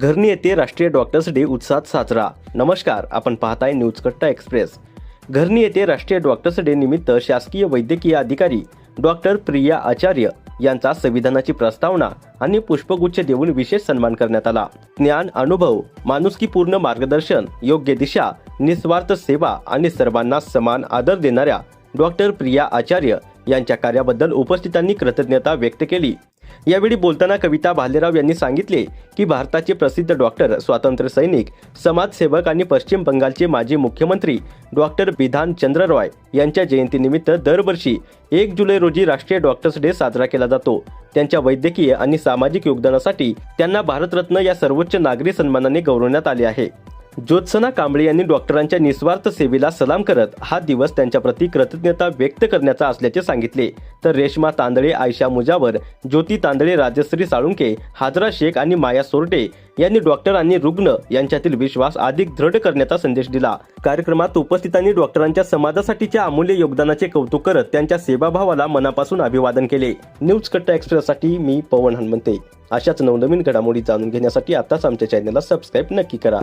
घरणी येथे राष्ट्रीय doctors day उत्साहात साजरा। नमस्कार, आपण पाहताय न्यूज कट्टा एक्सप्रेस। घरणी येथे राष्ट्रीय डॉक्टर्स डे निमित्त शासकीय वैद्यकीय अधिकारी डॉक्टर प्रिया आचार्य यांचा संविधानाची प्रस्तावना आणि पुष्पगुच्छ देऊन विशेष सन्मान करण्यात आला। ज्ञान, अनुभव, माणुसकीपूर्ण मार्गदर्शन, योग्य दिशा, निस्वार्थ सेवा आणि सर्वांना समान आदर देणाऱ्या डॉक्टर प्रिया आचार्य यांच्या कार्याबद्दल उपस्थितांनी कृतज्ञता व्यक्त केली। यावेळी बोलताना कविता भालेराव यांनी सांगितले की भारताचे प्रसिद्ध डॉक्टर, स्वातंत्र्य सैनिक, समाजसेवक आणि पश्चिम बंगालचे माजी मुख्यमंत्री डॉक्टर बिधान चंद्र रॉय यांच्या जयंतीनिमित्त दरवर्षी 1 जुलै रोजी राष्ट्रीय डॉक्टर्स डे साजरा केला जातो। त्यांच्या वैद्यकीय आणि सामाजिक योगदानासाठी त्यांना भारतरत्न या सर्वोच्च नागरी सन्मानाने गौरवण्यात आले आहे। ज्योत्सना कांबळे यांनी डॉक्टरांच्या निस्वार्थ सेवेला सलाम करत हा दिवस त्यांच्या प्रती कृतज्ञता व्यक्त करण्याचा असल्याचे सांगितले। तर रेश्मा तांदळे, आयशा मुजावर, ज्योती तांदळे, राजश्री साळुंके, हाजरा शेख आणि माया सोरटे यांनी डॉक्टर आणि रुग्ण यांच्यातील विश्वास अधिक दृढ करण्याचा संदेश दिला। कार्यक्रमात उपस्थितांनी डॉक्टरांच्या समाजासाठीच्या अमूल्य योगदानाचे कौतुक करत त्यांच्या सेवाभावाला मनापासून अभिवादन केले। न्यूज कट्टा एक्सप्रेससाठी मी पवन हनुमंते। अशाच नवनवीन घडामोडी जाणून घेण्यासाठी आताच आमच्या चॅनलला सबस्क्राईब नक्की करा।